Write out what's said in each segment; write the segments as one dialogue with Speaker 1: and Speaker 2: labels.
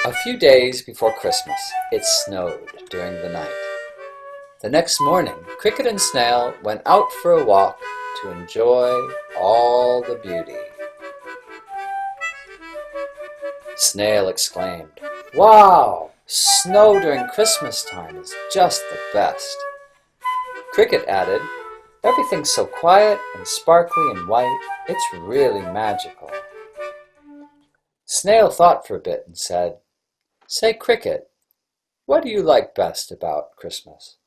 Speaker 1: A few days before Christmas, it snowed during the night. The next morning, Cricket and Snail went out for a walk to enjoy all the beauty. Snail exclaimed, "Wow! Snow during Christmas time is just the best." Cricket added, "Everything's so quiet and sparkly and white, it's really magical." Snail thought for a bit and said, "Say, Cricket, what do you like best about Christmas?"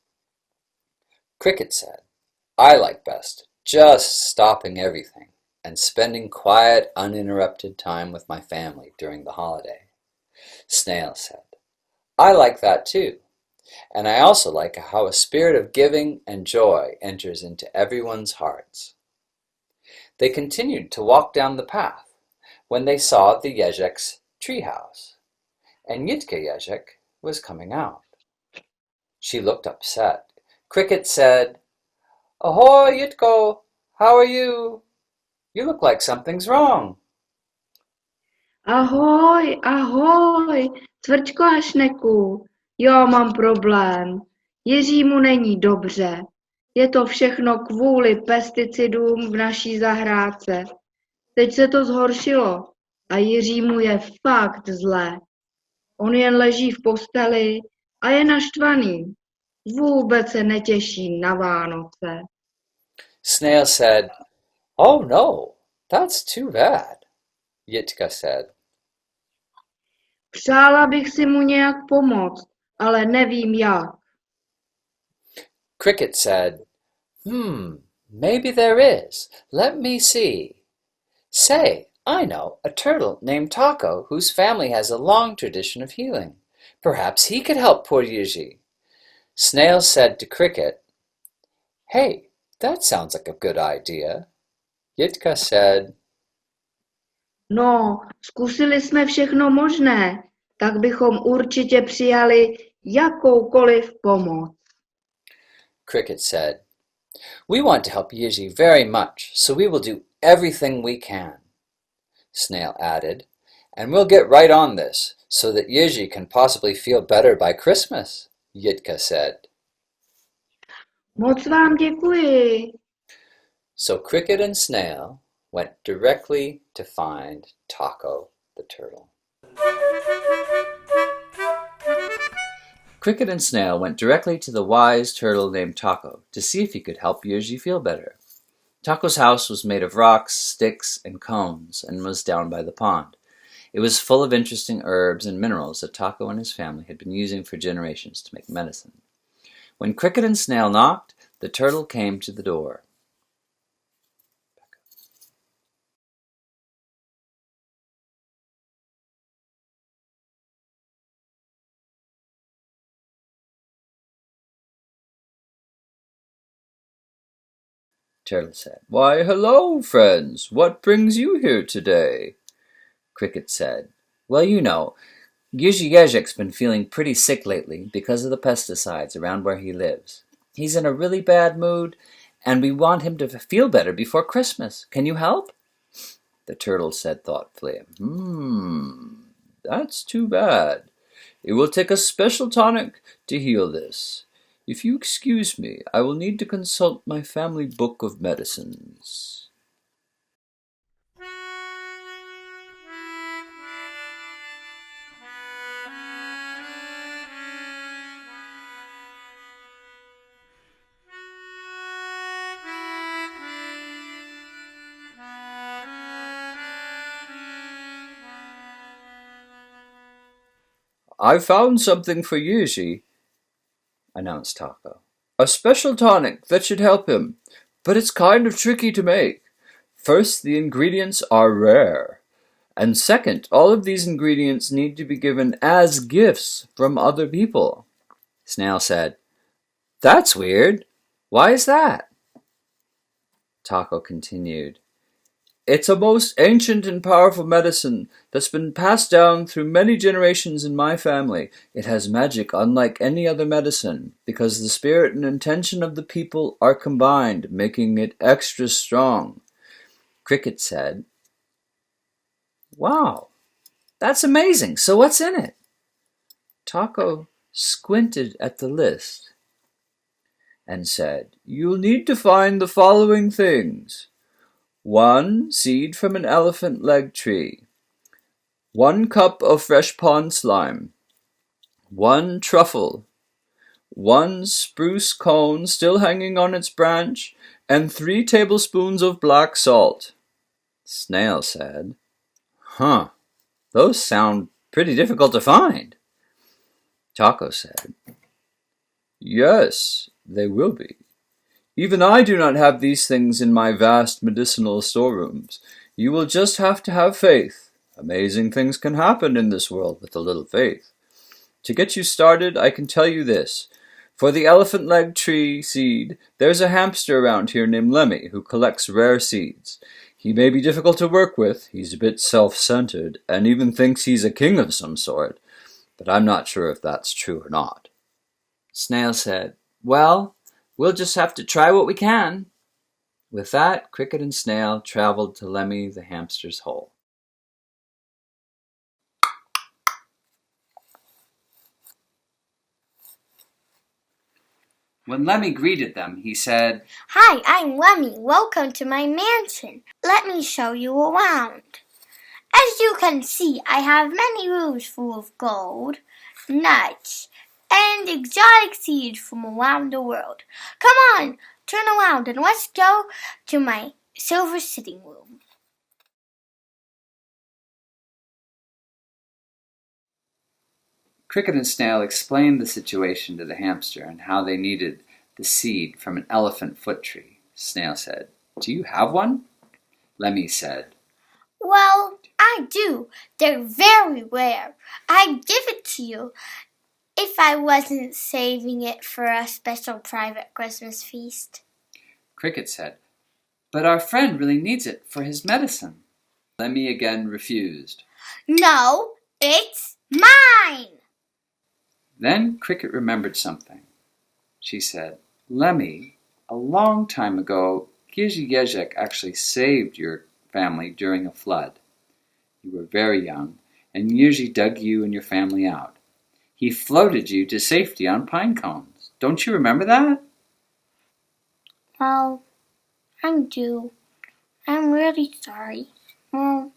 Speaker 1: Cricket said, "I like best just stopping everything and spending quiet, uninterrupted time with my family during the holiday." Snail said, "I like that too, and I also like how a spirit of giving and joy enters into everyone's hearts." They continued to walk down the path when they saw the Jezek's treehouse, and Jezek was coming out. She looked upset. Cricket said, "Ahoy, Jitko! How are you? You look like something's wrong."
Speaker 2: Ahoj, ahoj, cvrčko a šneku. Jo, mám problém. Jiřímu není dobře. Je to všechno kvůli pesticidům v naší zahrádce. Teď se to zhoršilo a Jiřímu je fakt zle. On jen leží v posteli a je naštvaný. Vůbec se netěší na Vánoce.
Speaker 1: Snail said, "Oh no, that's too bad." Jitka said,
Speaker 2: Přála bych si mu nějak pomoct, ale nevím jak.
Speaker 1: Cricket said, maybe there is. Let me see. Say, I know a turtle named Taco whose family has a long tradition of healing. Perhaps he could help poor Jiři. Snail said to Cricket, "Hey, that sounds like a good idea." Jitka said,
Speaker 2: No, zkusili jsme všechno možné, tak bychom určitě přijali jakoukoliv pomoc.
Speaker 1: Cricket said, "We want to help Jiři very much, so we will do everything we can." Snail added, "And we'll get right on this, so that Jiři can possibly feel better by Christmas." Jitka said.
Speaker 2: Moc vám děkuji.
Speaker 1: So Cricket and Snail went directly to find Taco the turtle. Cricket and Snail went directly to the wise turtle named Taco to see if he could help Jiři feel better. Taco's house was made of rocks, sticks, and cones, and was down by the pond. It was full of interesting herbs and minerals that Taco and his family had been using for generations to make medicine. When Cricket and Snail knocked, the turtle came to the door. Turtle said, "Why, hello, friends. What brings you here today?" Cricket said, "Well, you know, Jezek's been feeling pretty sick lately because of the pesticides around where he lives. He's in a really bad mood, and we want him to feel better before Christmas. Can you help?" The turtle said thoughtfully, That's too bad. It will take a special tonic to heal this. If you excuse me, I will need to consult my family book of medicines." "I found something for Jiři," announced Taco. "A special tonic that should help him, but it's kind of tricky to make. First, the ingredients are rare. And second, all of these ingredients need to be given as gifts from other people." Snail said, "That's weird. Why is that?" Taco continued, "It's a most ancient and powerful medicine that's been passed down through many generations in my family. It has magic unlike any other medicine, because the spirit and intention of the people are combined, making it extra strong." Cricket said, "Wow, That's amazing. So what's in it? Taco squinted at the list and said, "You'll need to find the following things. 1 seed from an elephant leg tree. 1 cup of fresh pond slime. 1 truffle. 1 spruce cone still hanging on its branch, and 3 tablespoons of black salt." Snail said, "Huh, those sound pretty difficult to find." Taco said, "Yes, they will be. Even I do not have these things in my vast medicinal storerooms. You will just have to have faith. Amazing things can happen in this world with a little faith. To get you started, I can tell you this. For the elephant leg tree seed, there's a hamster around here named Lemmy who collects rare seeds. He may be difficult to work with, he's a bit self-centered, and even thinks he's a king of some sort, but I'm not sure if that's true or not." Snail said, "Well, we'll just have to try what we can." With that, Cricket and Snail traveled to Lemmy the hamster's hole. When Lemmy greeted them, he said,
Speaker 3: "Hi, I'm Lemmy. Welcome to my mansion. Let me show you around. As you can see, I have many rooms full of gold, nuts, and exotic seeds from around the world. Come on, turn around and let's go to my silver sitting room."
Speaker 1: Cricket and Snail explained the situation to the hamster and how they needed the seed from an elephant foot tree. Snail said, "Do you have one?" Lemmy said,
Speaker 3: "Well, I do. They're very rare. I'd give it to you if I wasn't saving it for a special private Christmas feast."
Speaker 1: Cricket said, "But our friend really needs it for his medicine." Lemmy again refused.
Speaker 3: "No, it's mine."
Speaker 1: Then Cricket remembered something. She said, "Lemmy, a long time ago, Jezek actually saved your family during a flood. You were very young, and Jiři dug you and your family out. He floated you to safety on pine cones. Don't you remember that?"
Speaker 3: Well, I do. I'm really sorry. Well,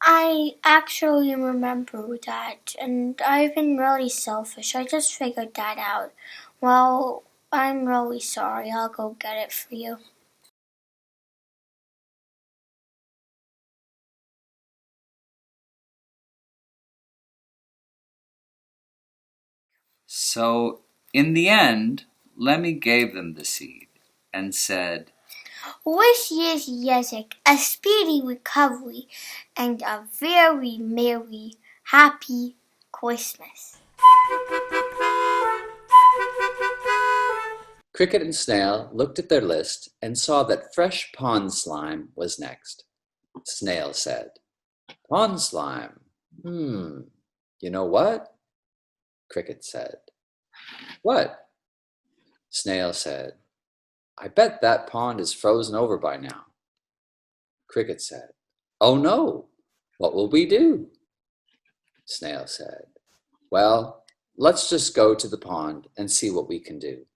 Speaker 3: I actually remember that, and I've been really selfish. I just figured that out. Well, I'm really sorry. I'll go get it for you.
Speaker 1: So, in the end, Lemmy gave them the seed and said,
Speaker 3: Wish Jezek a speedy recovery and a very merry, happy Christmas.
Speaker 1: Cricket and Snail looked at their list and saw that fresh pond slime was next. Snail said, "Pond slime. You know what?" Cricket said. "What?" Snail said, "I bet that pond is frozen over by now." Cricket said, "Oh no, what will we do?" Snail said, "Well, let's just go to the pond and see what we can do."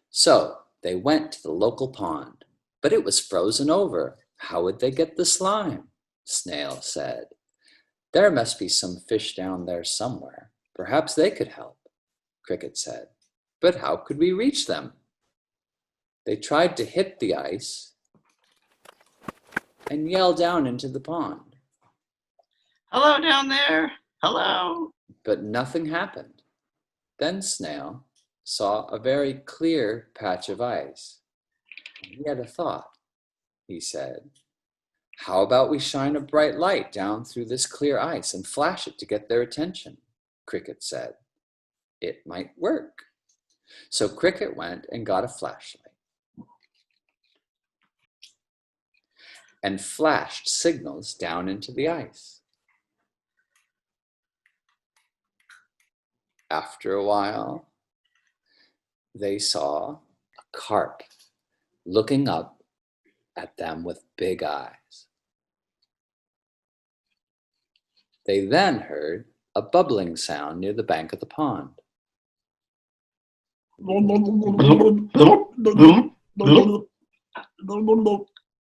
Speaker 1: So they went to the local pond, but it was frozen over. How would they get the slime? Snail said, "There must be some fish down there somewhere. Perhaps they could help." Cricket said, "But how could we reach them?" They tried to hit the ice and yell down into the pond,
Speaker 4: "Hello down there. Hello."
Speaker 1: but nothing happened. Then Snail saw a very clear patch of ice. He had a thought. He said, "How about we shine a bright light down through this clear ice and flash it to get their attention?" Cricket said, "It might work." So Cricket went and got a flashlight and flashed signals down into the ice. After a while, they saw a carp looking up at them with big eyes. They then heard a bubbling sound near the bank of the pond.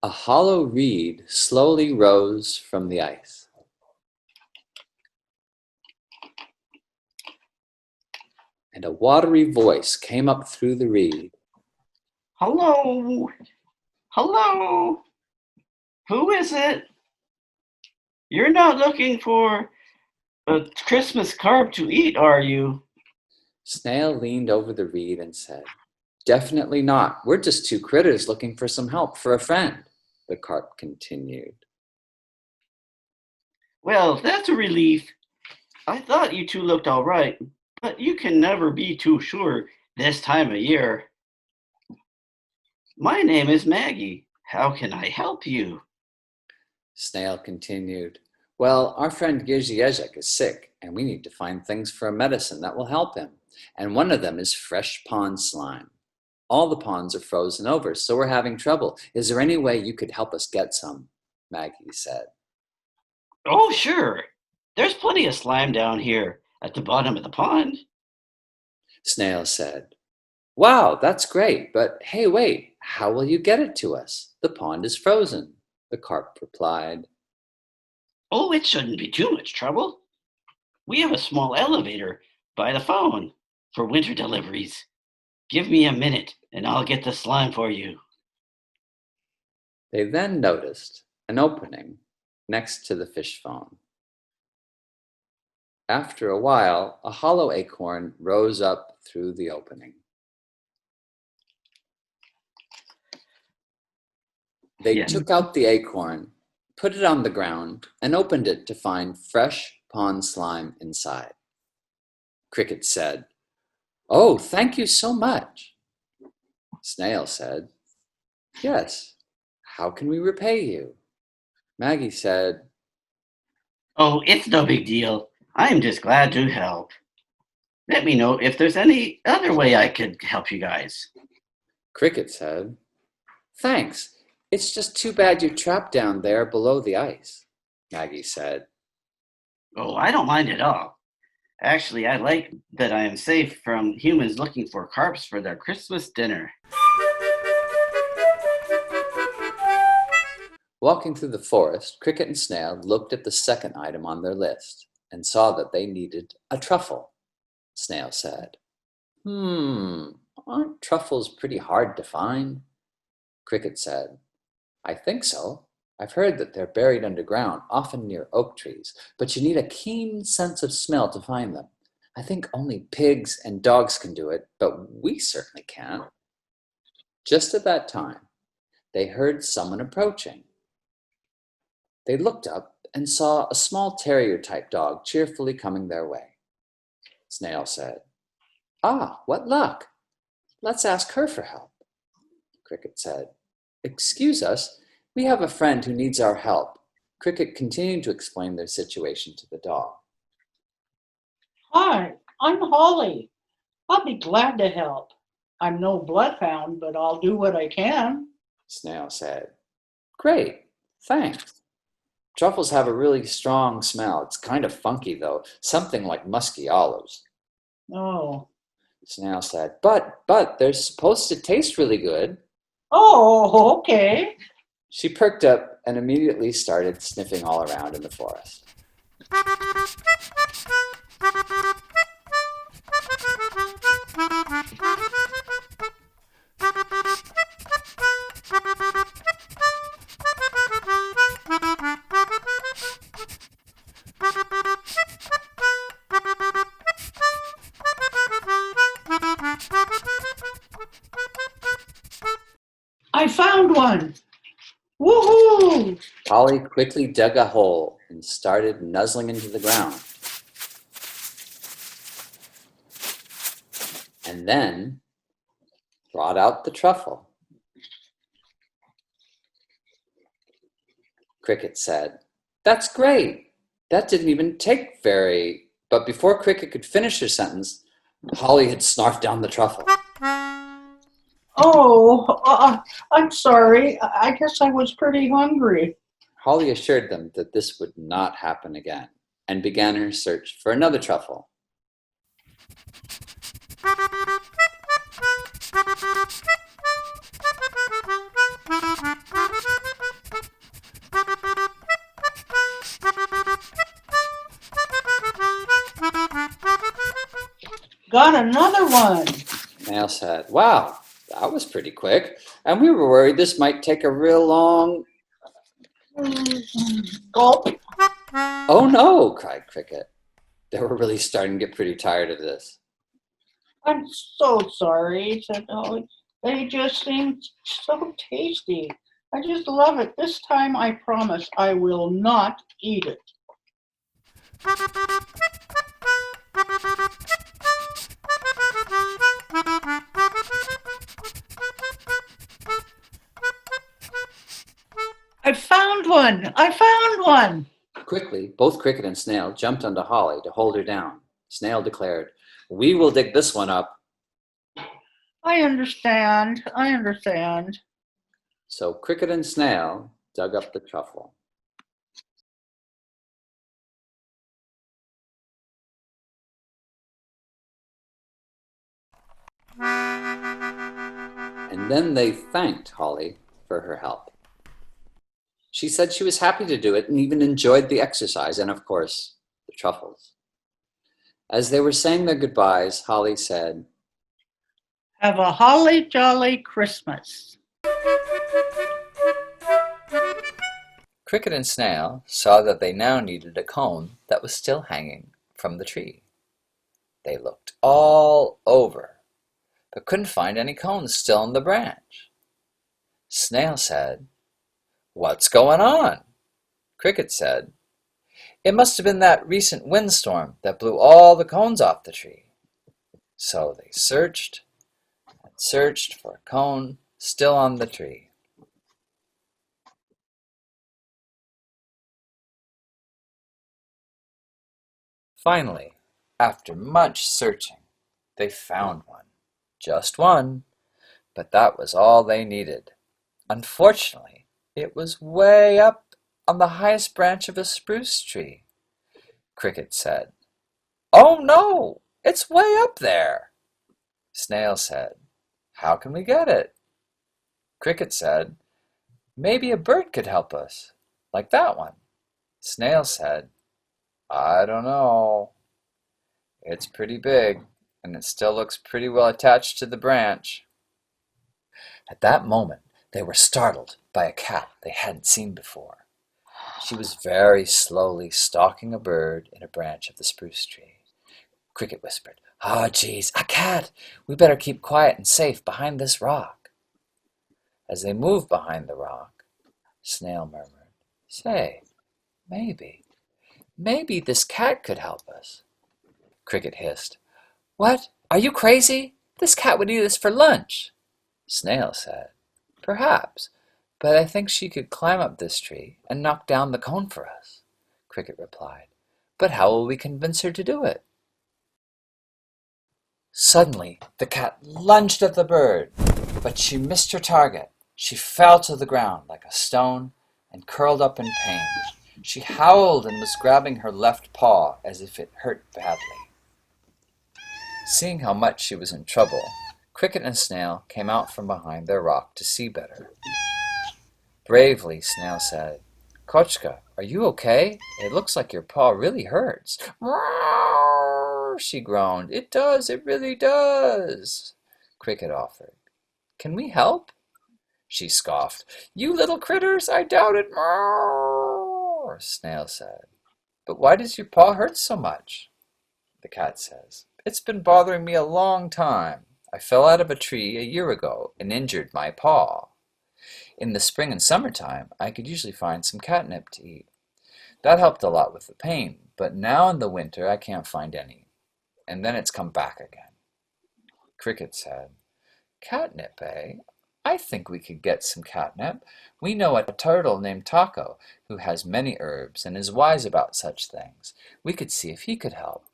Speaker 1: A hollow reed slowly rose from the ice. And a watery voice came up through the reed.
Speaker 4: Hello? Hello? Who is it? You're not looking for a Christmas carp to eat, are you?
Speaker 1: Snail leaned over the reed and said, "Definitely not. We're just two critters looking for some help for a friend," the carp continued.
Speaker 4: Well, that's a relief. I thought you two looked all right, but you can never be too sure this time of year. My name is Maggie. How can I help you?
Speaker 1: Snail continued, "Well, our friend Jezek is sick, and we need to find things for a medicine that will help him. And one of them is fresh pond slime. All the ponds are frozen over, so we're having trouble. Is there any way you could help us get some?" Maggie said.
Speaker 4: Oh, sure. There's plenty of slime down here at the bottom of the pond.
Speaker 1: Snail said, "Wow, that's great, but hey, wait, how will you get it to us? The pond is frozen," the carp replied.
Speaker 4: Oh, it shouldn't be too much trouble. We have a small elevator by the phone for winter deliveries. Give me a minute and I'll get the slime for you.
Speaker 1: They then noticed an opening next to the fish phone. After a while, a hollow acorn rose up through the opening. They took out the acorn, put it on the ground, and opened it to find fresh pond slime inside. Cricket said, "Oh, thank you so much." Snail said, "Yes, how can we repay you?" Maggie said,
Speaker 4: Oh, it's no big deal. I'm just glad to help. Let me know if there's any other way I could help you guys.
Speaker 1: Cricket said, "Thanks. It's just too bad you're trapped down there below the ice." Maggie said,
Speaker 4: Oh, I don't mind at all. Actually, I like that I am safe from humans looking for carps for their Christmas dinner.
Speaker 1: Walking through the forest, Cricket and Snail looked at the second item on their list and saw that they needed a truffle. Snail said, Aren't truffles pretty hard to find?" Cricket said, "I think so. I've heard that they're buried underground, often near oak trees, but you need a keen sense of smell to find them. I think only pigs and dogs can do it, but we certainly can." Just at that time, they heard someone approaching. They looked up and saw a small terrier-type dog cheerfully coming their way. Snail said, "Ah, what luck! Let's ask her for help." Cricket said, "Excuse us, we have a friend who needs our help." Cricket continued to explain their situation to the dog.
Speaker 5: Hi, I'm Holly. I'll be glad to help. I'm no bloodhound, but I'll do what I can.
Speaker 1: Snail said, "Great, thanks. Truffles have a really strong smell. It's kind of funky, though, something like musky olives."
Speaker 5: Oh.
Speaker 1: Snail said, But they're supposed to taste really good."
Speaker 5: Oh, okay.
Speaker 1: She perked up and immediately started sniffing all around in the forest.
Speaker 5: I found one. Woohoo!
Speaker 1: Holly quickly dug a hole and started nuzzling into the ground. And then brought out the truffle. Cricket said, "That's great. That didn't even take very..." But before Cricket could finish her sentence, Holly had snarfed down the truffle.
Speaker 5: Oh, I'm sorry. I guess I was pretty hungry.
Speaker 1: Holly assured them that this would not happen again. and began her search for another truffle.
Speaker 5: Got another one.
Speaker 1: Snail said, "Wow, that was pretty quick, and we were worried this might take a real long..."
Speaker 5: Gulp.
Speaker 1: "Oh no," cried Cricket. They were really starting to get pretty tired of this.
Speaker 5: I'm so sorry, said Holly. They just seem so tasty. I just love it. This time I promise I will not eat it. I found one! I found one!
Speaker 1: Quickly, both Cricket and Snail jumped onto Holly to hold her down. Snail declared, "We will dig this one up."
Speaker 5: I understand.
Speaker 1: So Cricket and Snail dug up the truffle. And then they thanked Holly for her help. She said she was happy to do it and even enjoyed the exercise and, of course, the truffles. As they were saying their goodbyes, Holly said,
Speaker 5: Have a holly jolly Christmas.
Speaker 1: Cricket and Snail saw that they now needed a cone that was still hanging from the tree. They looked all over, but couldn't find any cones still on the branch. Snail said, "What's going on?" Cricket said, "It must have been that recent windstorm that blew all the cones off the tree." So they searched and searched for a cone still on the tree. Finally, after much searching, they found one. Just one, but that was all they needed. Unfortunately, it was way up on the highest branch of a spruce tree. Cricket said, "Oh no, it's way up there." Snail said, "How can we get it?" Cricket said, "Maybe a bird could help us, like that one." Snail said, "I don't know. It's pretty big, and it still looks pretty well attached to the branch." At that moment, they were startled by a cat they hadn't seen before. She was very slowly stalking a bird in a branch of the spruce tree. Cricket whispered, "Ah, geez, a cat! We better keep quiet and safe behind this rock." As they moved behind the rock, Snail murmured, "Say, maybe this cat could help us." Cricket hissed, "What? Are you crazy? This cat would eat us for lunch." Snail said, "Perhaps, but I think she could climb up this tree and knock down the cone for us." Cricket replied, "But how will we convince her to do it?" Suddenly, the cat lunged at the bird, but she missed her target. She fell to the ground like a stone and curled up in pain. She howled and was grabbing her left paw as if it hurt badly. Seeing how much she was in trouble, Cricket and Snail came out from behind their rock to see better. Bravely, Snail said, "Kochka, are you okay? It looks like your paw really hurts." "Roar," she groaned. "It does, it really does." Cricket offered, "Can we help?" She scoffed. "You little critters, I doubt it." "Roar," Snail said. "But why does your paw hurt so much?" The cat says, "It's been bothering me a long time. I fell out of a tree a year ago and injured my paw. In the spring and summertime, I could usually find some catnip to eat. That helped a lot with the pain, but now in the winter I can't find any. And then it's come back again." Cricket said, "Catnip, eh? I think we could get some catnip. We know a turtle named Taco who has many herbs and is wise about such things. We could see if he could help."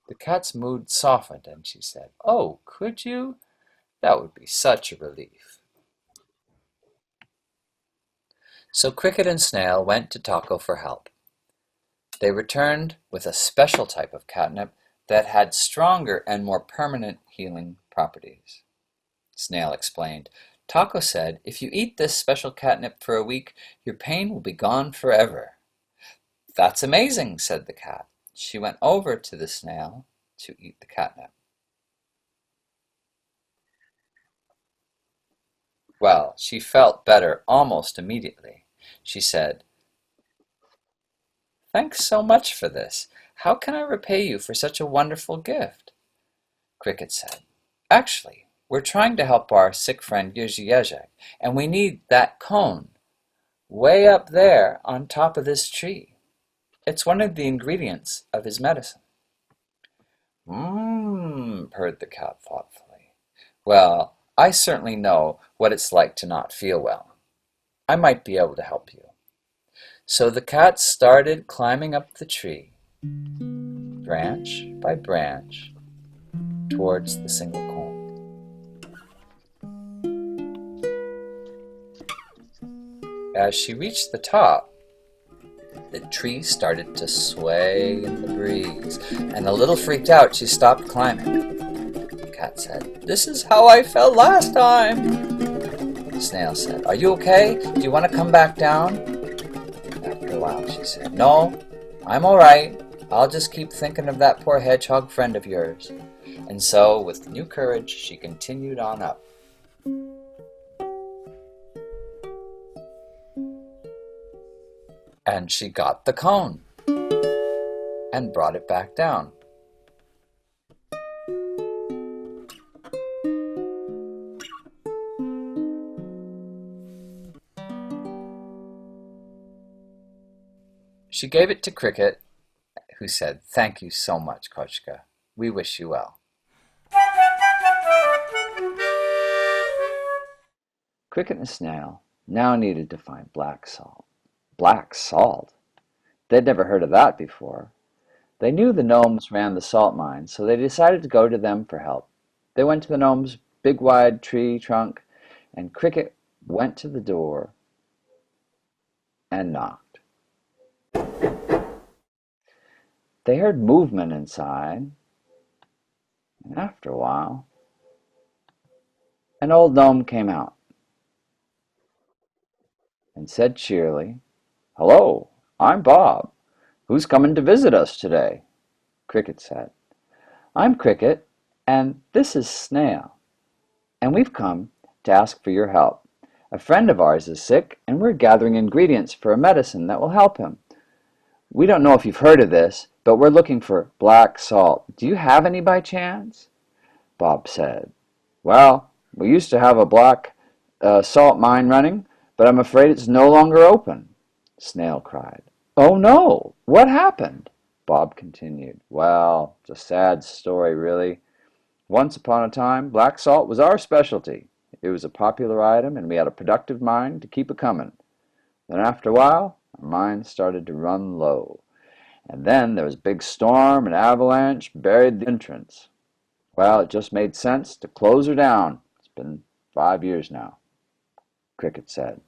Speaker 1: The cat's mood softened and she said, "Oh, could you? That would be such a relief." So Cricket and Snail went to Taco for help. They returned with a special type of catnip that had stronger and more permanent healing properties. Snail explained. Taco said, if you eat this special catnip for a week, your pain will be gone forever. That's amazing, said the cat. She went over to the snail to eat the catnip. Well, she felt better almost immediately. She said, thanks so much for this. How can I repay you for such a wonderful gift? Cricket said, actually, we're trying to help our sick friend Jezek, and we need that cone way up there on top of this tree. It's one of the ingredients of his medicine. Purred the cat thoughtfully. Well, I certainly know what it's like to not feel well. I might be able to help you. So the cat started climbing up the tree, branch by branch, towards the single cone. As she reached the top, the tree started to sway in the breeze, and a little freaked out, she stopped climbing. The cat said, this is how I felt last time. Snail said, are you okay? Do you want to come back down? After a while, she said, no, I'm all right. I'll just keep thinking of that poor hedgehog friend of yours. And so, with new courage, she continued on up. And she got the cone and brought it back down. She gave it to Cricket, who said, thank you so much, Kochka. We wish you well. Cricket and Snail now needed to find black salt. Black salt? They'd never heard of that before. They knew the gnomes ran the salt mines, so they decided to go to them for help. They went to the gnome's big wide tree trunk, and Cricket went to the door and knocked. They heard movement inside, and after a while, an old gnome came out and said cheerily, hello, I'm Bob. Who's coming to visit us today? Cricket said, I'm Cricket, and this is Snail, and we've come to ask for your help. A friend of ours is sick, and we're gathering ingredients for a medicine that will help him. We don't know if you've heard of this, but we're looking for black salt. Do you have any by chance? Bob said, well, we used to have a black salt mine running, but I'm afraid it's no longer open. Snail cried. Oh no, what happened? Bob continued. Well, it's a sad story, really. Once upon a time, black salt was our specialty. It was a popular item, and we had a productive mine to keep it coming. Then after a while, our mine started to run low. And then there was a big storm, an avalanche buried the entrance. Well, it just made sense to close her down. It's been 5 years now. Cricket said,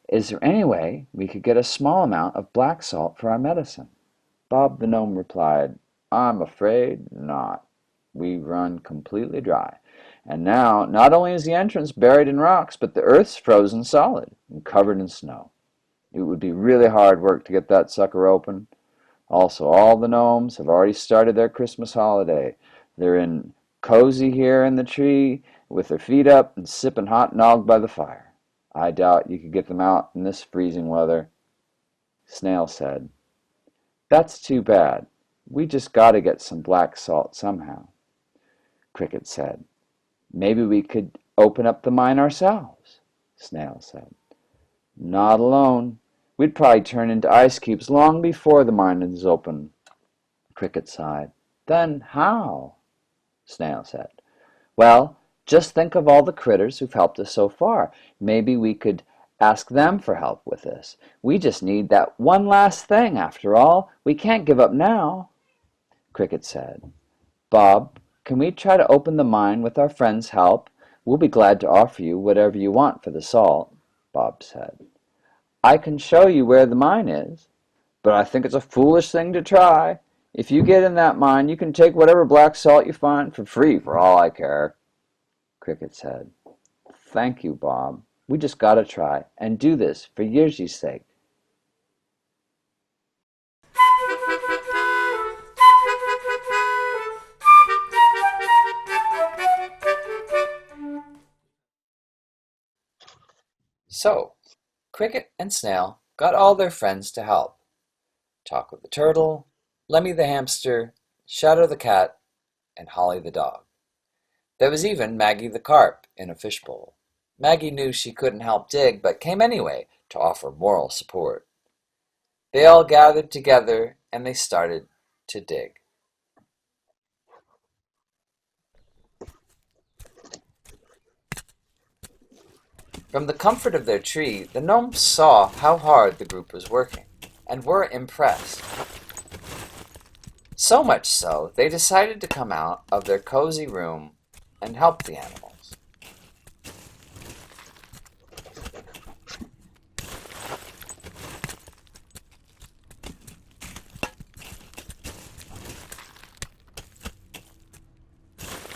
Speaker 1: is there any way we could get a small amount of black salt for our medicine? Bob the gnome replied, I'm afraid not. We've run completely dry. And now, not only is the entrance buried in rocks, but the earth's frozen solid and covered in snow. It would be really hard work to get that sucker open. Also, all the gnomes have already started their Christmas holiday. They're in cozy here in the tree with their feet up and sipping hot nog by the fire. I doubt you could get them out in this freezing weather. Snail said, that's too bad. We just got to get some black salt somehow. Cricket said, maybe we could open up the mine ourselves. Snail said, not alone. We'd probably turn into ice cubes long before the mine is open. Cricket sighed. Then how? Snail said, well, just think of all the critters who've helped us so far. Maybe we could ask them for help with this. We just need that one last thing, after all. We can't give up now. Cricket said, Bob, can we try to open the mine with our friend's help? We'll be glad to offer you whatever you want for the salt. Bob said, I can show you where the mine is.
Speaker 6: but I think it's a foolish thing to try. If you get in that mine, you can take whatever black salt you find for free for all I care. Cricket said, Thank you, Bob. We just gotta try and do this for Jiři's sake.
Speaker 1: So, Cricket and Snail got all their friends to help. Taco the turtle, Lemmy the hamster, Shadow the cat, and Holly the dog. There was even Maggie the carp in a fishbowl. Maggie knew she couldn't help dig, but came anyway to offer moral support. They all gathered together and they started to dig. From the comfort of their tree, the gnomes saw how hard the group was working and were impressed. So much so, they decided to come out of their cozy room and help the animals.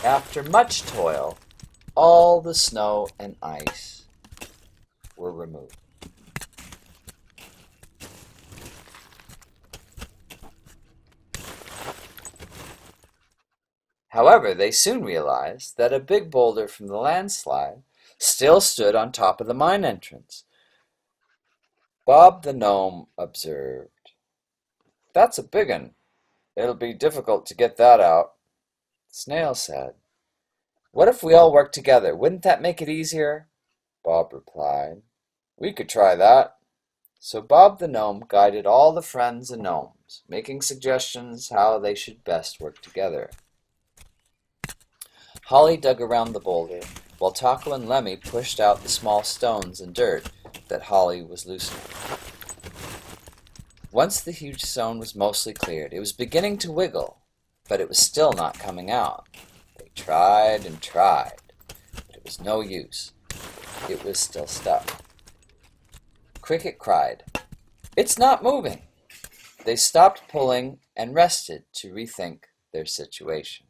Speaker 1: After much toil, all the snow and ice were removed. However, they soon realized that a big boulder from the landslide still stood on top of the mine entrance. Bob the gnome observed, "That's a big 'un. It'll be difficult to get that out." Snail said, "What if we all work together? Wouldn't that make it easier?" Bob replied, "We could try that." So Bob the gnome guided all the friends and gnomes, making suggestions how they should best work together. Holly dug around the boulder, while Taco and Lemmy pushed out the small stones and dirt that Holly was loosening. Once the huge stone was mostly cleared, it was beginning to wiggle, but it was still not coming out. They tried and tried, but it was no use. It was still stuck. Cricket cried, "It's not moving!" They stopped pulling and rested to rethink their situation.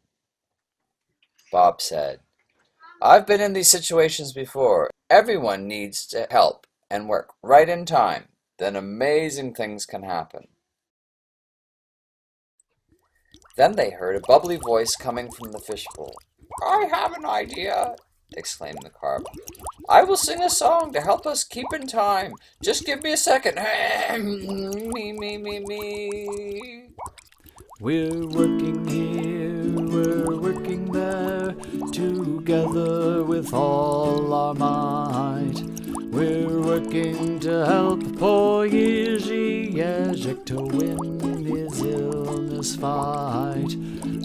Speaker 1: Bob said, "I've been in these situations before. Everyone needs to help and work right in time. Then amazing things can happen." Then they heard a bubbly voice coming from the fishbowl. "I have an idea," exclaimed the carp. "I will sing a song to help us keep in time. Just give me a second." Me, me, me, me.
Speaker 6: We're working here, we're working there, together with all our might. We're working to help poor Jiři, Jezek, to win his illness fight.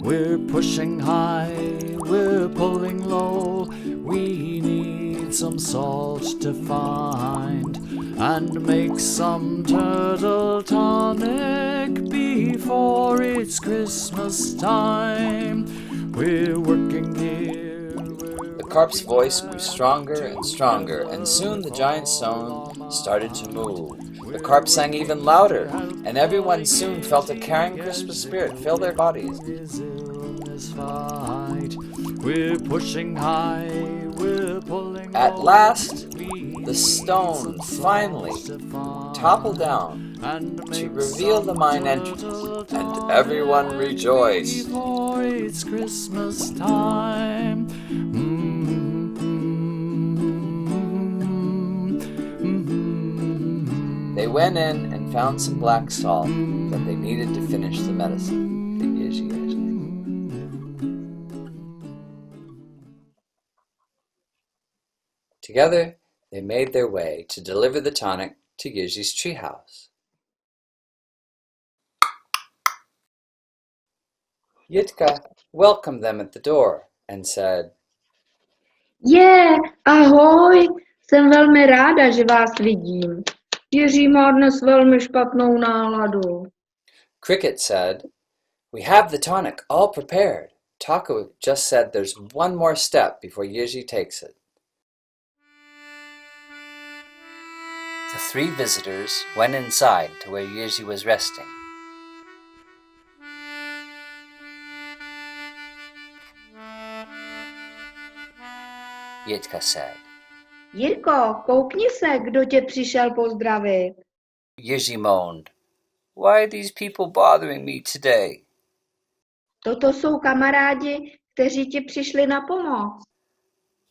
Speaker 6: We're pushing high, we're pulling low, we need some salt to find, and make some turtle tonic before it's Christmas time. We're working here.
Speaker 1: The carp's voice grew stronger and stronger, and soon the giant stone started to move. The carp sang even louder, and everyone soon felt a caring Christmas spirit fill their bodies.
Speaker 6: We're pushing high, we're pulling
Speaker 1: At
Speaker 6: low.
Speaker 1: last, the stone finally toppled down to reveal the mine entrance, and everyone rejoiced.
Speaker 6: Before it's Christmas time.
Speaker 1: They went in and found some black salt that they needed to finish the medicine, the Jiři. Together, they made their way to deliver the tonic to Jiři's treehouse. Jitka welcomed them at the door and said,
Speaker 2: Ahoj, jsem velmi ráda, že vás vidím. Jiří má dnes velmi špatnou náladu.
Speaker 1: Cricket said, "We have the tonic all prepared. Taco just said there's one more step before Jiři takes it." The three visitors went inside to where Jiři was resting. Jitka said.
Speaker 2: Jirko, koukni se, kdo tě přišel pozdravit.
Speaker 1: Jiři moaned. Why are these people bothering me today?
Speaker 2: Toto jsou kamarádi, kteří ti přišli na pomoc.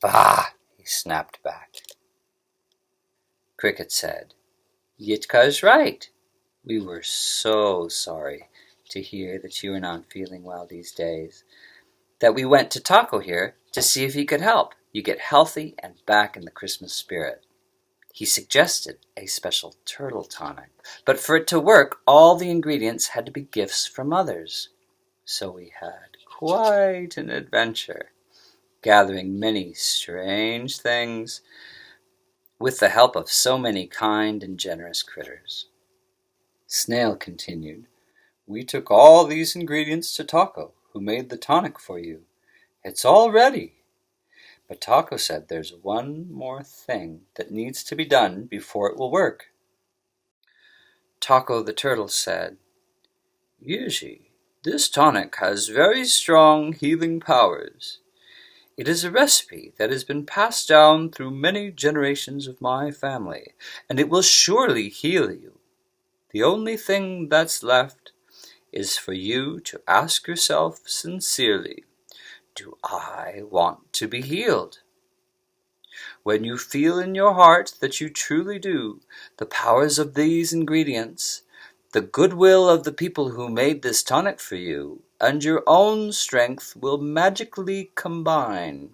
Speaker 1: Bah, he snapped back. Cricket said, Yitka is right. We were so sorry to hear that you were not feeling well these days, that we went to Taco here to see if he could help you get healthy and back in the Christmas spirit. He suggested a special turtle tonic, but for it to work, all the ingredients had to be gifts from others. So we had quite an adventure, gathering many strange things with the help of so many kind and generous critters. Snail continued, We took all these ingredients to Taco, who made the tonic for you. It's all ready. But Taco said there's one more thing that needs to be done before it will work. Taco the turtle said, Jiři, this tonic has very strong healing powers. It is a recipe that has been passed down through many generations of my family, and it will surely heal you. The only thing that's left is for you to ask yourself sincerely, do I want to be healed? When you feel in your heart that you truly do, the powers of these ingredients, the goodwill of the people who made this tonic for you, and your own strength will magically combine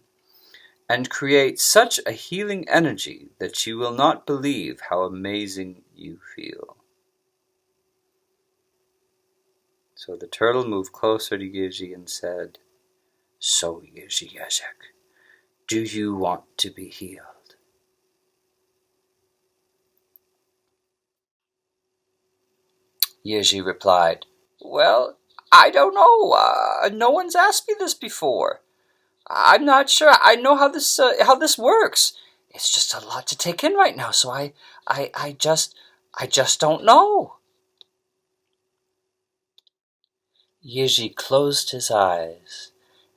Speaker 1: and create such a healing energy that you will not believe how amazing you feel. So the turtle moved closer to Jiři and said, So, Jiři Jezek, do you want to be healed? Jiři replied, Well, I don't know. No one's asked me this before. I'm not sure I know how this works. It's just a lot to take in right now, so I just don't know. Jiři closed his eyes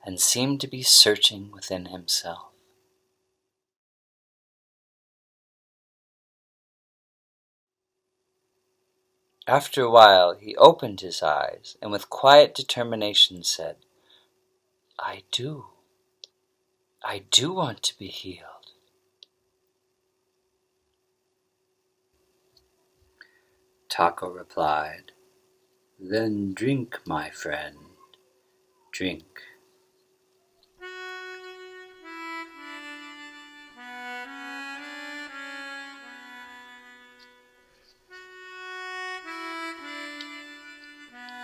Speaker 1: and seemed to be searching within himself. After a while, he opened his eyes and with quiet determination said, I do want to be healed. Taco replied, Then drink, my friend, drink.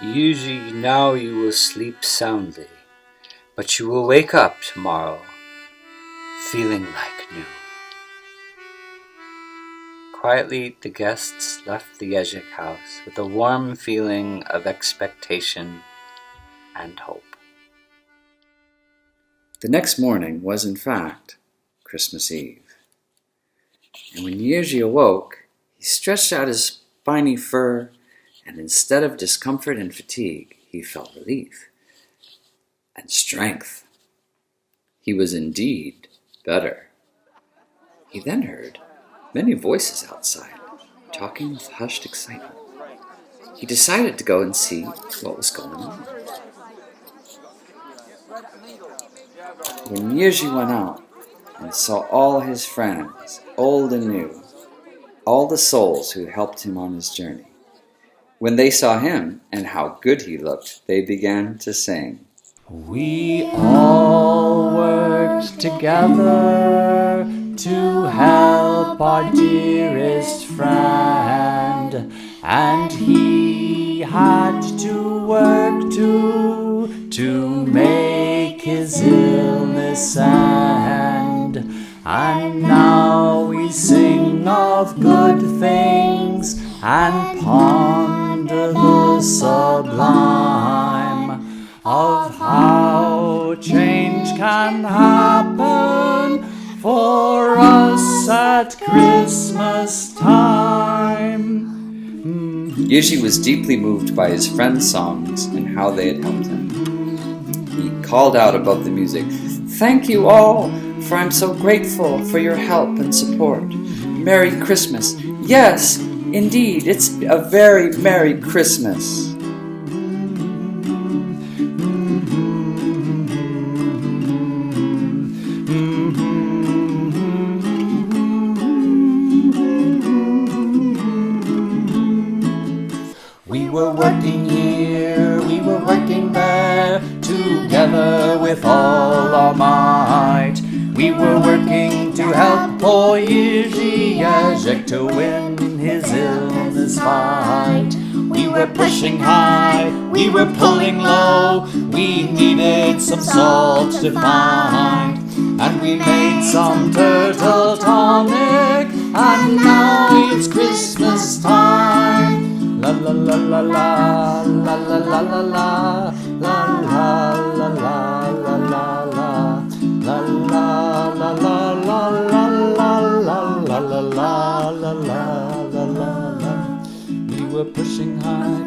Speaker 1: Usually now you will sleep soundly, but you will wake up tomorrow feeling like new. Quietly the guests left the Jezek house with a warm feeling of expectation and hope. The next morning was in fact Christmas Eve, and when Jiři awoke, he stretched out his spiny fur, and instead of discomfort and fatigue, he felt relief and strength. He was indeed better. He then heard many voices outside, talking with hushed excitement. He decided to go and see what was going on. When Jiři went out and saw all his friends, old and new, all the souls who helped him on his journey, when they saw him and how good he looked, they began to sing.
Speaker 7: We all worked together to help our dearest friend, and he had to work too to make his illness end. And now we sing of good things and ponder the sublime of how change can happen for us at Christmas time.
Speaker 1: Jiři was deeply moved by his friends' songs and how they had helped him. He called out above the music, "Thank you all, for I'm so grateful for your help and support. Merry Christmas. Yes, indeed, it's a very Merry Christmas."
Speaker 7: We were working here, we were working there, together with all our might. We were working to help poor Jiři Jezek to win his illness fight. We were pushing high, we were pulling low, we needed some salt to find. And we made some turtle tonic, and now it's Christmas time. La la la la la, la la la la la, la la la la la la la, la la la la la la la la la la la la la la. We were pushing high,